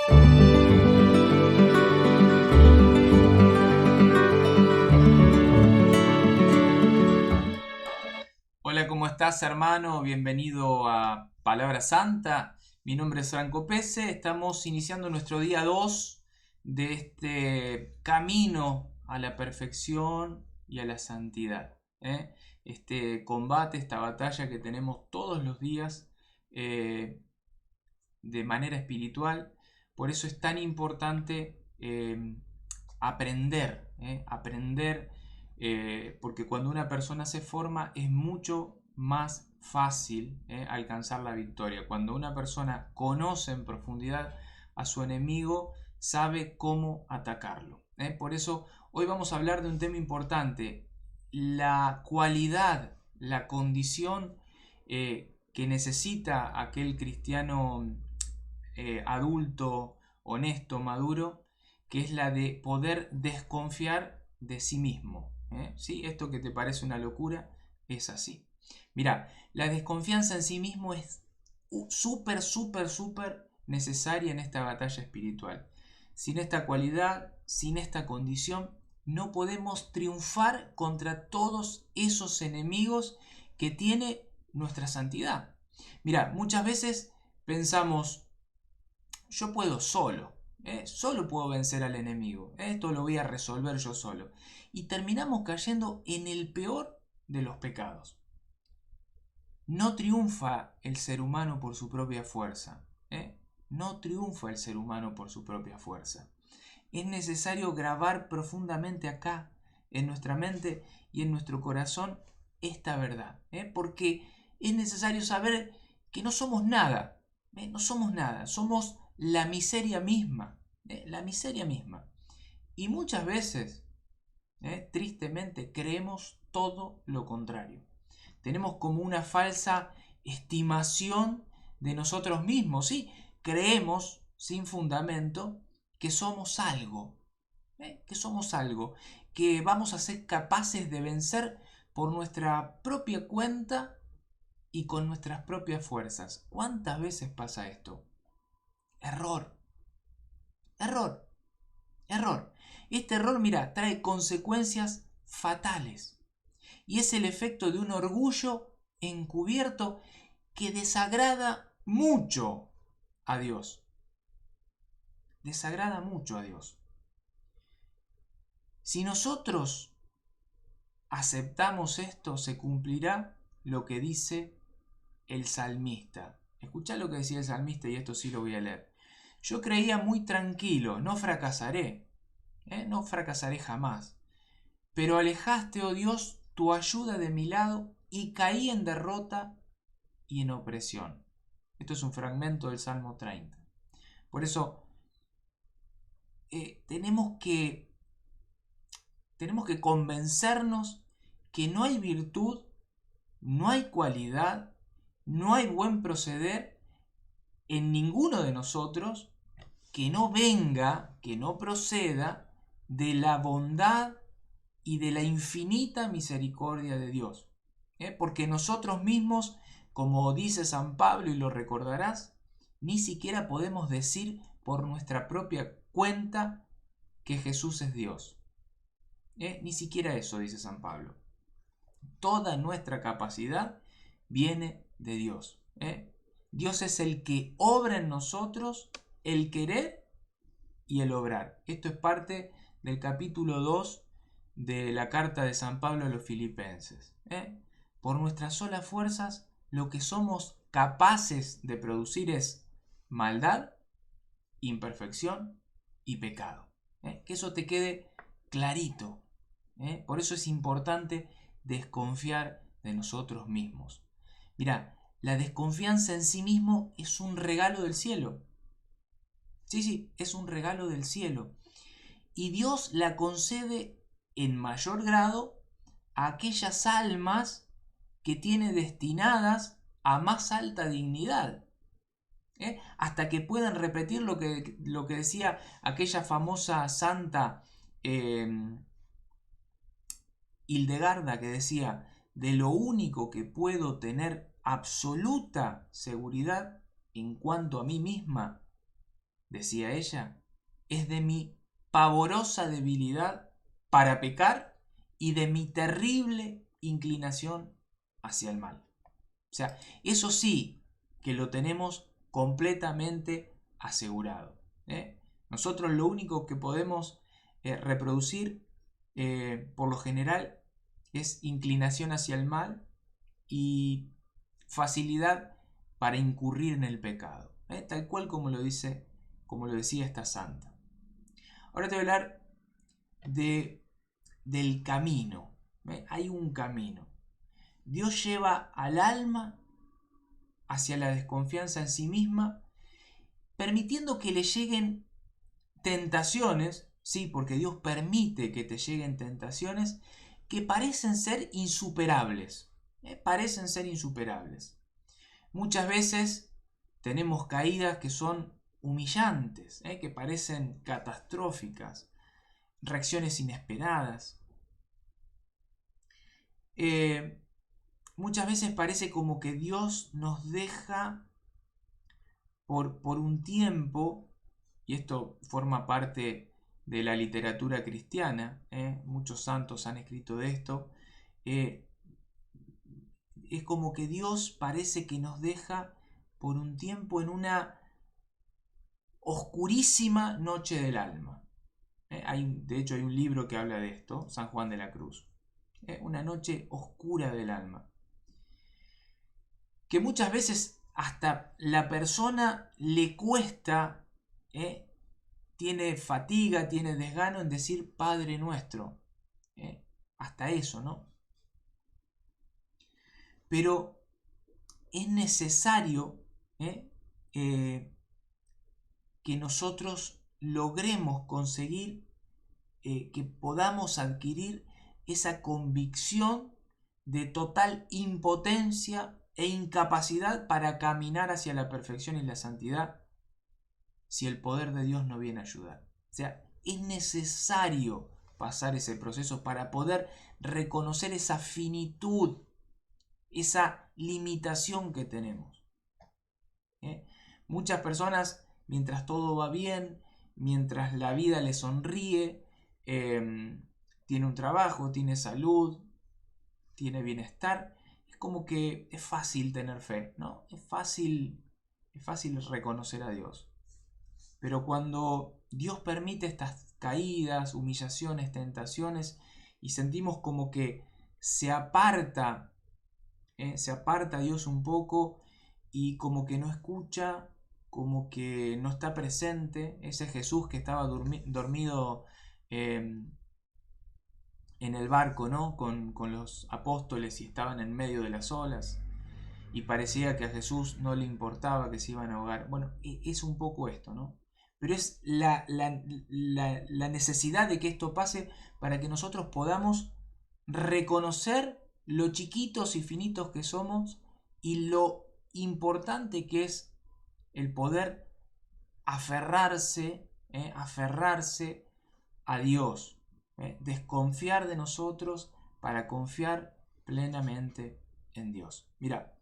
Hola, ¿cómo estás, hermano? Bienvenido a Palabra Santa. Mi nombre es Franco Pese. Estamos iniciando nuestro día 2 de este camino a la perfección y a la santidad. Este combate, esta batalla que tenemos todos los días eh, de manera espiritual. Por eso es tan importante aprender, porque cuando una persona se forma es mucho más fácil alcanzar la victoria. Cuando una persona conoce en profundidad a su enemigo, sabe cómo atacarlo. Por eso hoy vamos a hablar de un tema importante, la cualidad, la condición que necesita aquel cristiano adulto, honesto, maduro, que es la de poder desconfiar de sí mismo. ¿Sí? Esto que te parece una locura es así. Mira, la desconfianza en sí mismo es súper necesaria en esta batalla espiritual. Sin esta cualidad, sin esta condición, no podemos triunfar contra todos esos enemigos que tiene nuestra santidad. Mira, muchas veces pensamos, yo puedo solo, solo puedo vencer al enemigo, esto lo voy a resolver yo solo. Y terminamos cayendo en el peor de los pecados. No triunfa el ser humano por su propia fuerza. No triunfa el ser humano por su propia fuerza. Es necesario grabar profundamente acá, en nuestra mente y en nuestro corazón, esta verdad. Porque es necesario saber que no somos nada. No somos nada. Somos la miseria misma. La miseria misma. Y muchas veces, tristemente, creemos todo lo contrario. Tenemos como una falsa estimación de nosotros mismos, ¿sí? Creemos, sin fundamento, que somos algo, que vamos a ser capaces de vencer por nuestra propia cuenta y con nuestras propias fuerzas. ¿Cuántas veces pasa esto? Error, error, error. Este error, mira, trae consecuencias fatales. Y es el efecto de un orgullo encubierto que desagrada mucho a Dios. Desagrada mucho a Dios. Si nosotros aceptamos esto, se cumplirá lo que dice el salmista. Escuchá lo que decía el salmista y esto sí lo voy a leer. Yo creía muy tranquilo, no fracasaré, no fracasaré jamás. Pero alejaste, oh Dios, tu ayuda de mi lado y caí en derrota y en opresión. Esto es un fragmento del Salmo 30. Por eso tenemos que convencernos que no hay virtud, no hay cualidad, no hay buen proceder en ninguno de nosotros que no venga, que no proceda de la bondad y de la infinita misericordia de Dios. Porque nosotros mismos, como dice San Pablo y lo recordarás, ni siquiera podemos decir por nuestra propia cuenta que Jesús es Dios. Ni siquiera eso dice San Pablo. Toda nuestra capacidad viene de Dios. Dios es el que obra en nosotros el querer y el obrar. Esto es parte del capítulo 2 de la carta de San Pablo a los Filipenses. Por nuestras solas fuerzas, lo que somos capaces de producir es maldad, imperfección y pecado. Que eso te quede clarito. Por eso es importante desconfiar de nosotros mismos. Mira, la desconfianza en sí mismo es un regalo del cielo. Sí, es un regalo del cielo. Y Dios la concede en mayor grado a aquellas almas que tiene destinadas a más alta dignidad. Hasta que puedan repetir lo que decía aquella famosa santa Hildegarda, que decía: de lo único que puedo tener absoluta seguridad en cuanto a mí misma decía ella, es de mi pavorosa debilidad para pecar y de mi terrible inclinación hacia el mal. O sea, eso sí que lo tenemos completamente asegurado. Nosotros lo único que podemos reproducir por lo general es inclinación hacia el mal y facilidad para incurrir en el pecado, tal cual como lo decía esta santa. Ahora te voy a hablar del camino. Hay un camino. Dios lleva al alma hacia la desconfianza en sí misma, permitiendo que le lleguen tentaciones, sí, porque Dios permite que te lleguen tentaciones que parecen ser insuperables. Parecen ser insuperables. Muchas veces tenemos caídas que son humillantes, que parecen catastróficas, reacciones inesperadas. Muchas veces parece como que Dios nos deja por un tiempo, y esto forma parte de la literatura cristiana, muchos santos han escrito de esto, es como que Dios parece que nos deja por un tiempo en una oscurísima noche del alma. De hecho hay un libro que habla de esto, San Juan de la Cruz. Una noche oscura del alma. Que muchas veces hasta la persona le cuesta, tiene fatiga, tiene desgano en decir Padre Nuestro. Hasta eso, ¿no? Pero es necesario que nosotros logremos conseguir, que podamos adquirir esa convicción de total impotencia e incapacidad para caminar hacia la perfección y la santidad si el poder de Dios no viene a ayudar. O sea, es necesario pasar ese proceso para poder reconocer esa finitud, esa limitación que tenemos. Muchas personas, mientras todo va bien, mientras la vida les sonríe, tiene un trabajo, tiene salud, tiene bienestar, es como que es fácil tener fe, ¿no? Es fácil reconocer a Dios. Pero cuando Dios permite estas caídas, humillaciones, tentaciones, y sentimos como que se aparta Dios un poco y como que no escucha, como que no está presente, ese Jesús que estaba dormido en el barco, ¿no? Con los apóstoles y estaban en medio de las olas y parecía que a Jesús no le importaba que se iban a ahogar. Bueno, es un poco esto, ¿no? Pero es la necesidad de que esto pase para que nosotros podamos reconocer lo chiquitos y finitos que somos y lo importante que es el poder aferrarse a Dios, desconfiar de nosotros para confiar plenamente en Dios. Mira,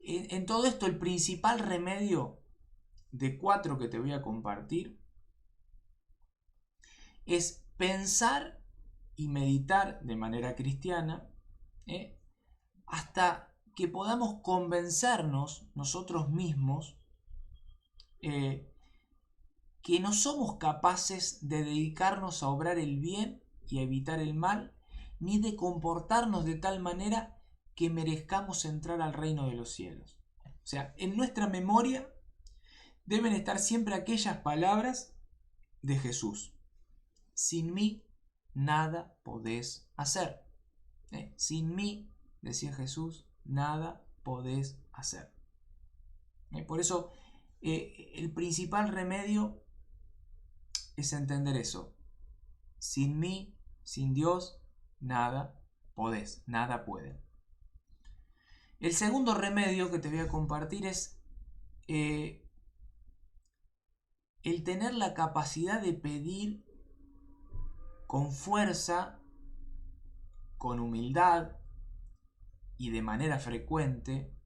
en todo esto el principal remedio de 4 que te voy a compartir es pensar y meditar de manera cristiana, hasta que podamos convencernos nosotros mismos que no somos capaces de dedicarnos a obrar el bien y a evitar el mal, ni de comportarnos de tal manera que merezcamos entrar al reino de los cielos. O sea, en nuestra memoria deben estar siempre aquellas palabras de Jesús. Sin mí nada podés hacer. Sin mí, decía Jesús, nada podés hacer. Por eso el principal remedio es entender eso. Sin mí, sin Dios, nada podés, nada pueden. El segundo remedio que te voy a compartir es el tener la capacidad de pedir con fuerza, con humildad y de manera frecuente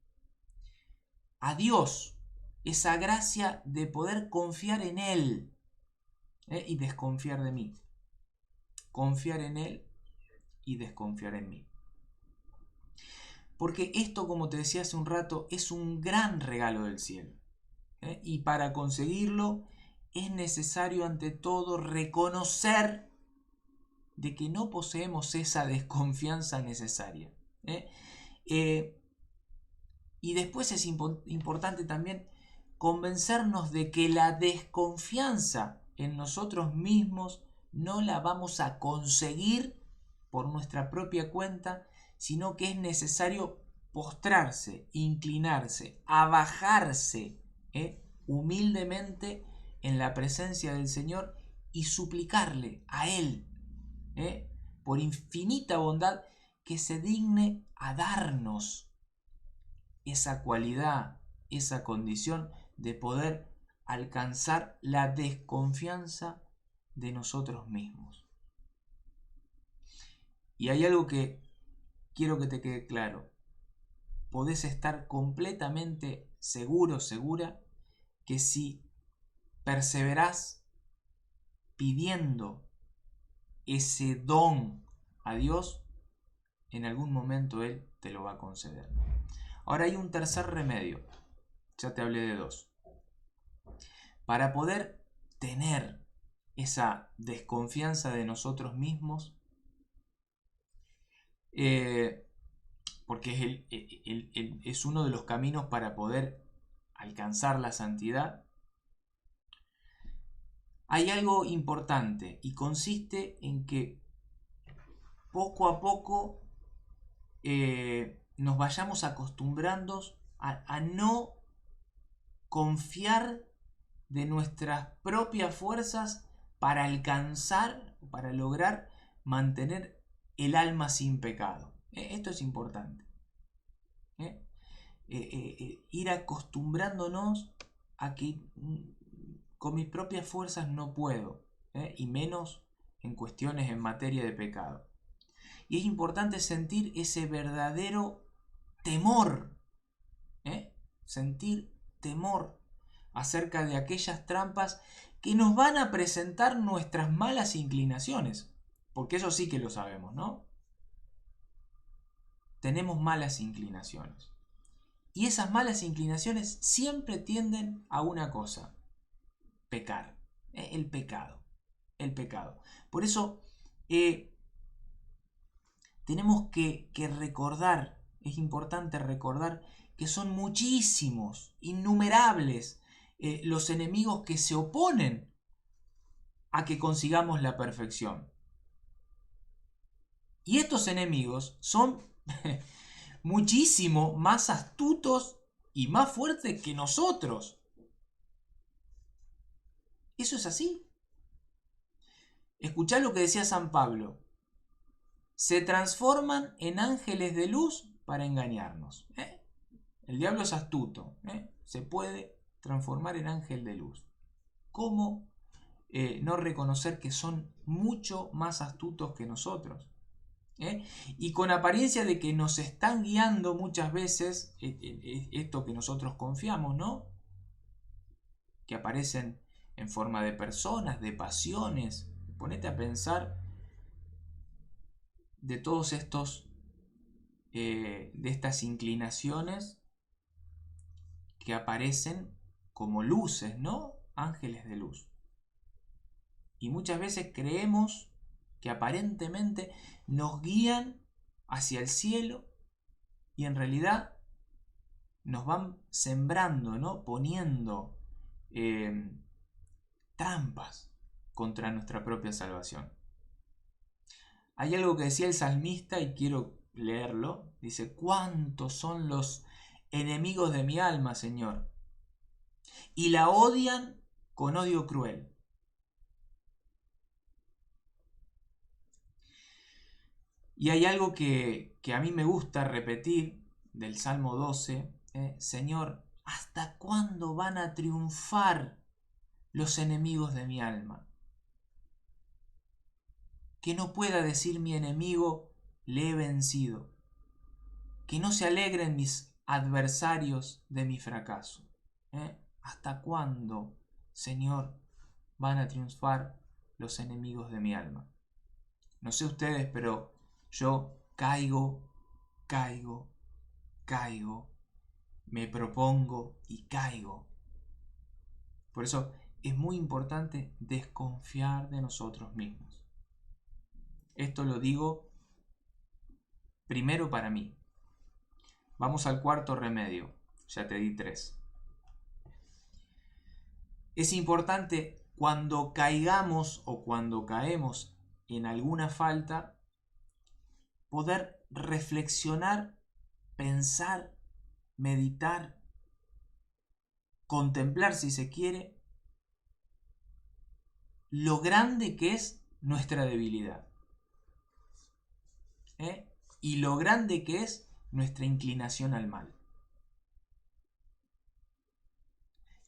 a Dios esa gracia de poder confiar en Él y desconfiar de mí. Confiar en Él y desconfiar en mí. Porque esto, como te decía hace un rato, es un gran regalo del cielo. Y para conseguirlo es necesario ante todo reconocer de que no poseemos esa desconfianza necesaria. Y después es importante también convencernos de que la desconfianza en nosotros mismos no la vamos a conseguir por nuestra propia cuenta, sino que es necesario postrarse, inclinarse, abajarse humildemente en la presencia del Señor y suplicarle a Él, por infinita bondad, que se digne a darnos esa cualidad, esa condición de poder alcanzar la desconfianza de nosotros mismos. Y hay algo que quiero que te quede claro. Podés estar completamente seguro, segura, que si perseverás pidiendo ese don a Dios, en algún momento Él te lo va a conceder. Ahora hay un tercer remedio. Ya te hablé de dos. Para poder tener esa desconfianza de nosotros mismos, porque es uno de los caminos para poder alcanzar la santidad, hay algo importante y consiste en que poco a poco nos vayamos acostumbrando a no confiar de nuestras propias fuerzas para alcanzar, para lograr mantener el alma sin pecado. Esto es importante. Ir acostumbrándonos a que con mis propias fuerzas no puedo, y menos en cuestiones en materia de pecado. Y es importante sentir ese verdadero temor, sentir temor acerca de aquellas trampas que nos van a presentar nuestras malas inclinaciones, porque eso sí que lo sabemos, ¿no? Tenemos malas inclinaciones. Y esas malas inclinaciones siempre tienden a una cosa: pecar. El pecado. El pecado. Por eso tenemos que recordar, es importante recordar que son muchísimos, innumerables, los enemigos que se oponen a que consigamos la perfección. Y estos enemigos son muchísimo más astutos y más fuertes que nosotros. Eso es así. Escuchá lo que decía San Pablo. Se transforman en ángeles de luz para engañarnos. El diablo es astuto. Se puede transformar en ángel de luz. ¿Cómo no reconocer que son mucho más astutos que nosotros? Y con apariencia de que nos están guiando muchas veces, esto que nosotros confiamos, ¿no? Que aparecen en forma de personas, de pasiones. Ponete a pensar de todos estos, de estas inclinaciones que aparecen como luces, ¿no? Ángeles de luz. Y muchas veces creemos que aparentemente nos guían hacia el cielo y en realidad nos van sembrando, ¿no? Poniendo trampas contra nuestra propia salvación. Hay algo que decía el salmista y quiero leerlo. Dice: ¿cuántos son los enemigos de mi alma, Señor? Y la odian con odio cruel. Y hay algo que a mí me gusta repetir del Salmo 12. Señor, ¿hasta cuándo van a triunfar los enemigos de mi alma? Que no pueda decir mi enemigo, le he vencido. Que no se alegren mis adversarios de mi fracaso. ¿Hasta cuándo, Señor, van a triunfar los enemigos de mi alma? No sé ustedes, pero yo caigo, me propongo y caigo. Por eso es muy importante desconfiar de nosotros mismos. Esto lo digo primero para mí. Vamos al cuarto remedio. Ya te di 3. Es importante cuando caigamos o cuando caemos en alguna falta, poder reflexionar, pensar, meditar, contemplar si se quiere, lo grande que es nuestra debilidad. Y lo grande que es nuestra inclinación al mal.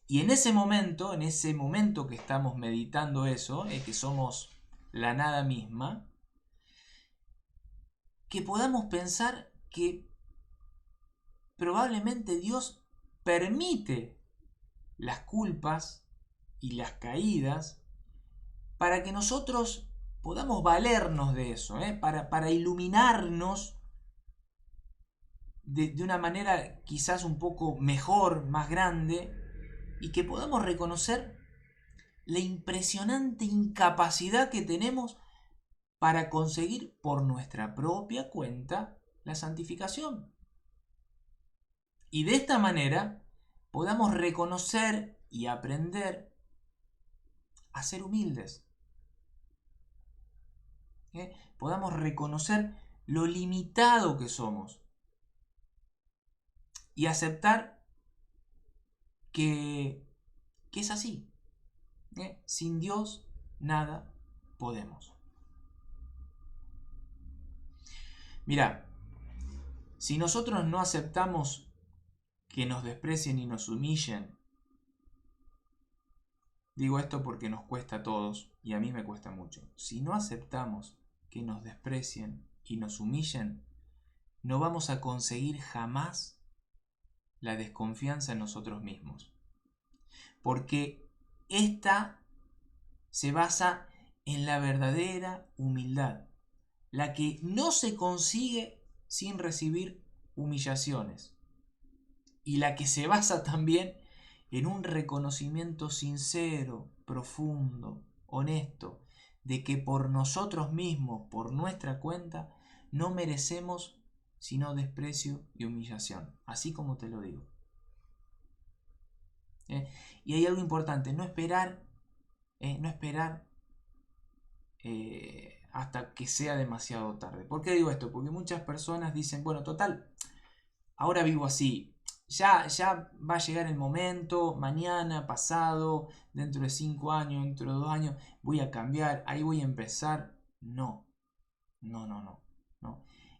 Y en ese momento que estamos meditando eso, que somos la nada misma, que podamos pensar que probablemente Dios permite las culpas y las caídas para que nosotros podamos valernos de eso, para iluminarnos de una manera quizás un poco mejor, más grande, y que podamos reconocer la impresionante incapacidad que tenemos para conseguir por nuestra propia cuenta la santificación. Y de esta manera podamos reconocer y aprender a ser humildes. Podamos reconocer lo limitado que somos y aceptar que es así. Sin Dios nada podemos. Mira, si nosotros no aceptamos que nos desprecien y nos humillen, digo esto porque nos cuesta a todos y a mí me cuesta mucho. Si no aceptamos que nos desprecien y nos humillen, no vamos a conseguir jamás la desconfianza en nosotros mismos. Porque esta se basa en la verdadera humildad, la que no se consigue sin recibir humillaciones, y la que se basa también en un reconocimiento sincero, profundo, honesto, de que por nosotros mismos, por nuestra cuenta, no merecemos sino desprecio y humillación, así como te lo digo. Y hay algo importante, no esperar hasta que sea demasiado tarde. ¿Por qué digo esto? Porque muchas personas dicen, bueno, total, ahora vivo así, ya va a llegar el momento, mañana, pasado, dentro de 5 años, dentro de 2 años, voy a cambiar, ahí voy a empezar. No.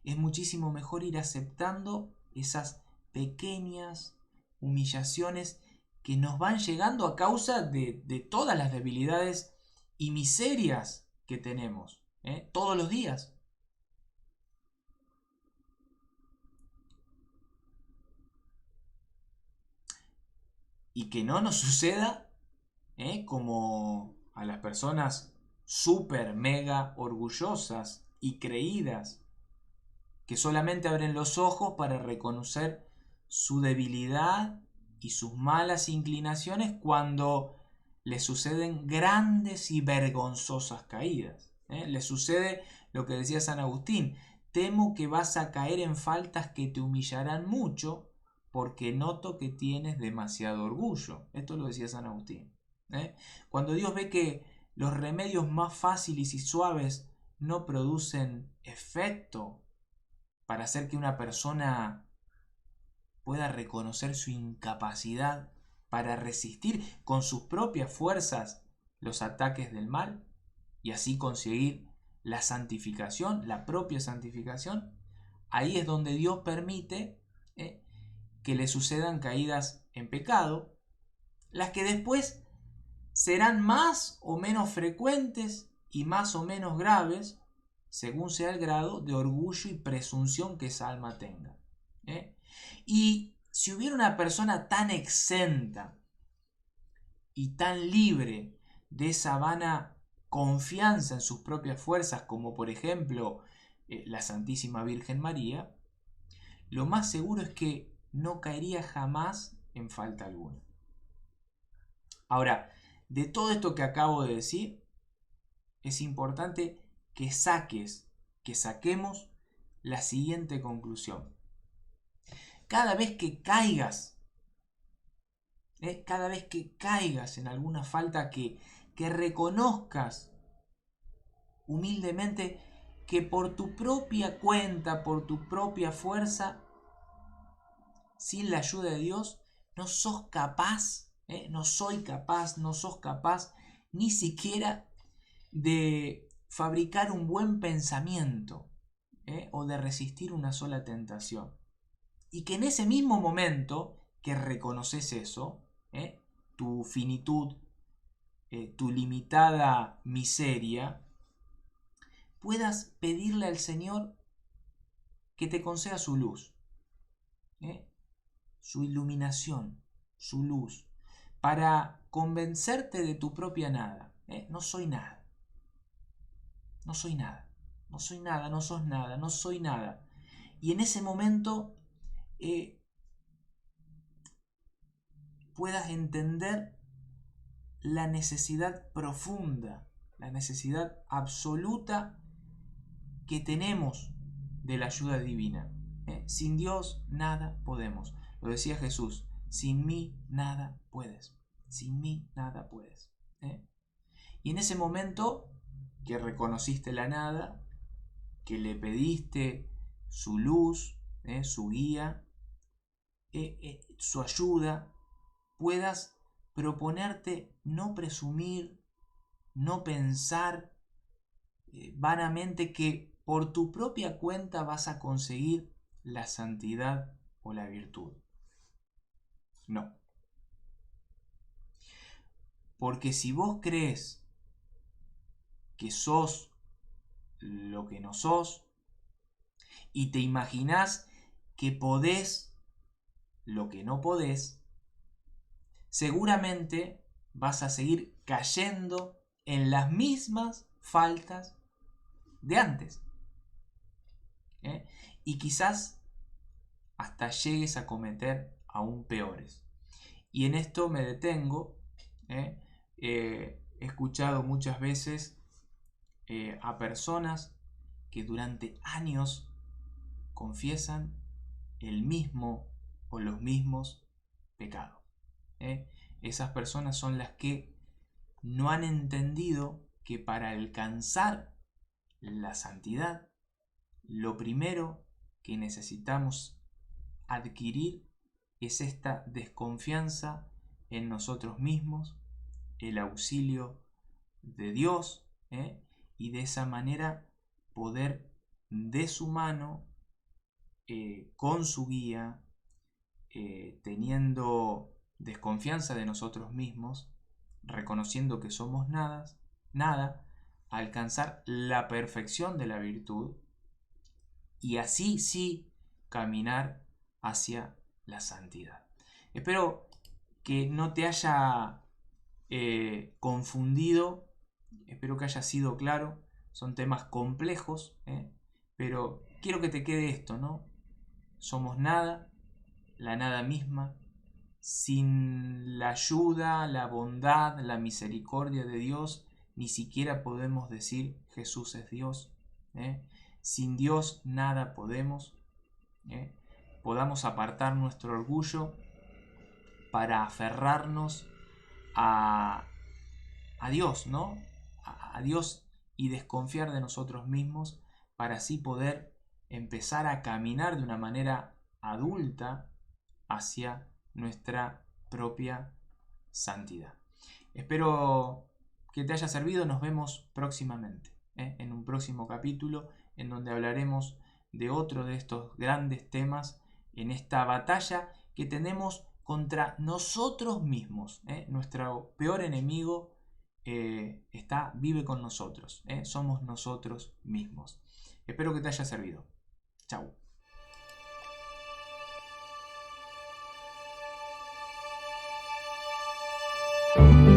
Es muchísimo mejor ir aceptando esas pequeñas humillaciones que nos van llegando a causa de todas las debilidades y miserias que tenemos, todos los días. Y que no nos suceda como a las personas súper, mega orgullosas y creídas, que solamente abren los ojos para reconocer su debilidad y sus malas inclinaciones cuando les suceden grandes y vergonzosas caídas. Les sucede lo que decía San Agustín: temo que vas a caer en faltas que te humillarán mucho, porque noto que tienes demasiado orgullo. Esto lo decía San Agustín. Cuando Dios ve que los remedios más fáciles y suaves no producen efecto para hacer que una persona pueda reconocer su incapacidad para resistir con sus propias fuerzas los ataques del mal y así conseguir la santificación, la propia santificación, ahí es donde Dios permite que le sucedan caídas en pecado, las que después serán más o menos frecuentes y más o menos graves según sea el grado de orgullo y presunción que esa alma tenga. Y si hubiera una persona tan exenta y tan libre de esa vana confianza en sus propias fuerzas, como por ejemplo la Santísima Virgen María, lo más seguro es que no caería jamás en falta alguna. Ahora, de todo esto que acabo de decir, es importante que saquemos la siguiente conclusión. Cada vez que caigas en alguna falta, que reconozcas humildemente que por tu propia cuenta, por tu propia fuerza, sin la ayuda de Dios, no sos capaz, no sos capaz ni siquiera de fabricar un buen pensamiento, o de resistir una sola tentación. Y que en ese mismo momento que reconoces eso, tu finitud, tu limitada miseria, puedas pedirle al Señor que te conceda su luz, su iluminación, su luz, para convencerte de tu propia nada. No soy nada. No soy nada. No soy nada, no sos nada, no soy nada. Y en ese momento puedas entender la necesidad profunda, la necesidad absoluta que tenemos de la ayuda divina. Sin Dios nada podemos. Lo decía Jesús, sin mí nada puedes. Sin mí nada puedes. Y en ese momento que reconociste la nada, que le pediste su luz, su guía, su ayuda, puedas proponerte no presumir, no pensar vanamente que por tu propia cuenta vas a conseguir la santidad o la virtud. No. Porque si vos crees que sos lo que no sos y te imaginás que podés lo que no podés, seguramente vas a seguir cayendo en las mismas faltas de antes. Y quizás hasta llegues a cometer aún peores. Y en esto me detengo. He escuchado muchas veces a personas que durante años confiesan el mismo o los mismos pecados. Esas personas son las que no han entendido que para alcanzar la santidad, lo primero que necesitamos adquirir es esta desconfianza en nosotros mismos, el auxilio de Dios, y de esa manera poder de su mano, con su guía, teniendo desconfianza de nosotros mismos, reconociendo que somos nada, alcanzar la perfección de la virtud y así sí caminar hacia la santidad. Espero que no te haya confundido, espero que haya sido claro. Son temas complejos, pero quiero que te quede esto, ¿no? Somos nada, la nada misma. Sin la ayuda, la bondad, la misericordia de Dios, ni siquiera podemos decir Jesús es Dios. Sin Dios nada podemos. Podamos apartar nuestro orgullo para aferrarnos a Dios, ¿no? A Dios, y desconfiar de nosotros mismos para así poder empezar a caminar de una manera adulta hacia nuestra propia santidad. Espero que te haya servido. Nos vemos próximamente, en un próximo capítulo en donde hablaremos de otro de estos grandes temas en esta batalla que tenemos contra nosotros mismos. Nuestro peor enemigo vive con nosotros. Somos nosotros mismos. Espero que te haya servido. Chau. Chao.